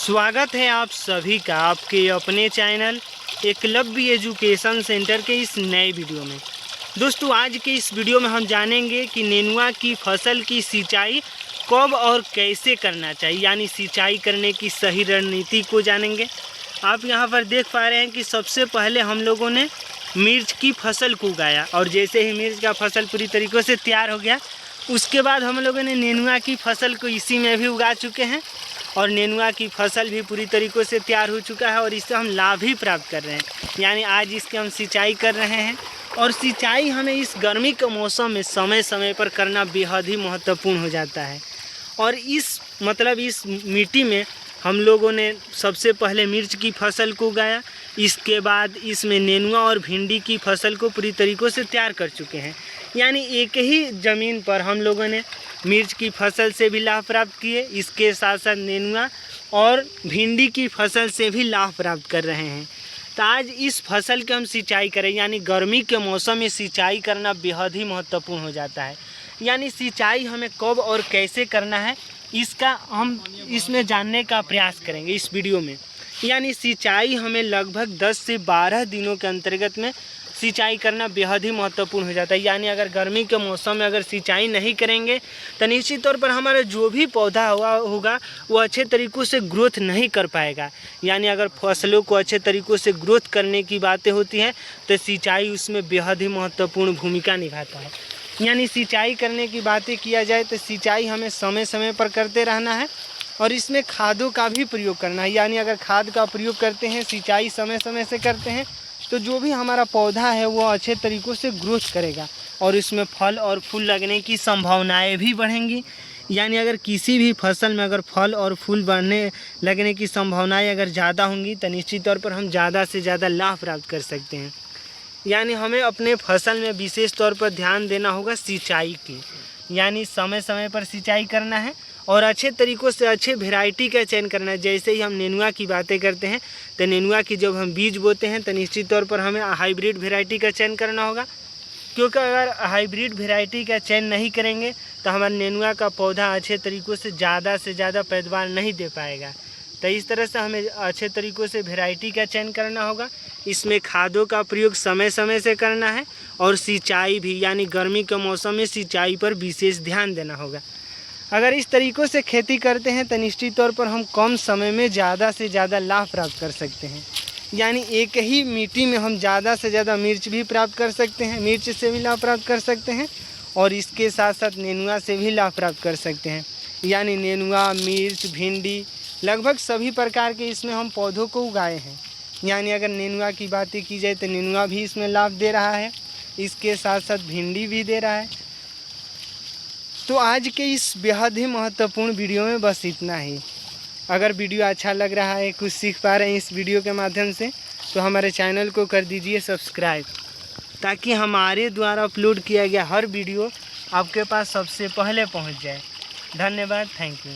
स्वागत है आप सभी का आपके अपने चैनल एकलव्य एजुकेशन सेंटर के इस नए वीडियो में। दोस्तों, आज के इस वीडियो में हम जानेंगे कि नेनुआ की फसल की सिंचाई कब और कैसे करना चाहिए, यानी सिंचाई करने की सही रणनीति को जानेंगे। आप यहां पर देख पा रहे हैं कि सबसे पहले हम लोगों ने मिर्च की फसल को उगाया और जैसे ही मिर्च का फसल पूरी तरीक़े से तैयार हो गया, उसके बाद हम लोगों ने नेनुआ की फसल को इसी में भी उगा चुके हैं और नेनुआ की फसल भी पूरी तरीक़े से तैयार हो चुका है और इससे हम लाभ भी प्राप्त कर रहे हैं। यानी आज इसकी हम सिंचाई कर रहे हैं और सिंचाई हमें इस गर्मी के मौसम में समय समय पर करना बेहद ही महत्वपूर्ण हो जाता है। और इस मिट्टी में हम लोगों ने सबसे पहले मिर्च की फसल को उगाया, इसके बाद इसमें नेनुआ और भिंडी की फसल को पूरी तरीक़ों से तैयार कर चुके हैं। यानी एक ही ज़मीन पर हम लोगों ने मिर्च की फसल से भी लाभ प्राप्त किए, इसके साथ साथ नेनुआ और भिंडी की फसल से भी लाभ प्राप्त कर रहे हैं। तो आज इस फसल की हम सिंचाई करें, यानी गर्मी के मौसम में सिंचाई करना बेहद ही महत्वपूर्ण हो जाता है। यानी सिंचाई हमें कब और कैसे करना है, इसका हम इसमें जानने का प्रयास करेंगे इस वीडियो में। यानी सिंचाई हमें लगभग 10 से 12 दिनों के अंतर्गत में सिंचाई करना बेहद ही महत्वपूर्ण हो जाता है। यानी अगर गर्मी के मौसम में अगर सिंचाई नहीं करेंगे तो निश्चित तौर पर हमारा जो भी पौधा होगा वो अच्छे तरीक़ों से ग्रोथ नहीं कर पाएगा। यानी अगर फसलों को अच्छे तरीक़ों से ग्रोथ करने की बातें होती हैं तो सिंचाई उसमें बेहद ही महत्वपूर्ण भूमिका निभाता है। यानी सिंचाई करने की बातें किया जाए तो सिंचाई हमें समय समय पर करते रहना है और इसमें खादों का भी प्रयोग करना है। यानी अगर खाद का प्रयोग करते हैं, सिंचाई समय समय से करते हैं, तो जो भी हमारा पौधा है वो अच्छे तरीक़ों से ग्रोथ करेगा और इसमें फल और फूल लगने की संभावनाएं भी बढ़ेंगी। यानी अगर किसी भी फसल में अगर फल और फूल लगने की संभावनाएं अगर ज़्यादा होंगी तो निश्चित तौर पर हम ज़्यादा से ज़्यादा लाभ प्राप्त कर सकते हैं। यानी हमें अपने फसल में विशेष तौर पर ध्यान देना होगा सिंचाई की, यानी समय समय पर सिंचाई करना है और अच्छे तरीक़ों से अच्छे वेराइटी का चयन करना है। जैसे ही हम नेनुआ की बातें करते हैं तो नेनुआ की जब हम बीज बोते हैं तो निश्चित तौर पर हमें हाइब्रिड वेराइटी का चयन करना होगा, क्योंकि अगर हाइब्रिड वेराइटी का चयन नहीं करेंगे तो हमारा नेनुआ का पौधा अच्छे तरीक़ों से ज़्यादा पैदावार नहीं दे पाएगा। तो इस तरह से हमें अच्छे तरीक़ों से वेराइटी का चयन करना होगा। इसमें खादों का प्रयोग समय समय से करना है और सिंचाई भी, यानी गर्मी के मौसम में सिंचाई पर विशेष ध्यान देना होगा। अगर इस तरीक़ों से खेती करते हैं तो निश्चित तौर पर हम कम समय में ज़्यादा से ज़्यादा लाभ प्राप्त कर सकते हैं। यानी एक ही मिट्टी में हम ज़्यादा से ज़्यादा मिर्च भी प्राप्त कर सकते हैं, मिर्च से भी लाभ प्राप्त कर सकते हैं और इसके साथ साथ नेनुआ से भी लाभ प्राप्त कर सकते हैं। यानी नेनुआ, मिर्च, भिंडी, लगभग सभी प्रकार के इसमें हम पौधों को उगाए हैं। यानी अगर नेनुआ की बातें की जाए तो नेनुआ भी इसमें लाभ दे रहा है, इसके साथ साथ भिंडी भी दे रहा है। तो आज के इस बेहद ही महत्वपूर्ण वीडियो में बस इतना ही। अगर वीडियो अच्छा लग रहा है, कुछ सीख पा रहे हैं इस वीडियो के माध्यम से, तो हमारे चैनल को कर दीजिए सब्सक्राइब, ताकि हमारे द्वारा अपलोड किया गया हर वीडियो आपके पास सबसे पहले पहुंच जाए। धन्यवाद, थैंक यू।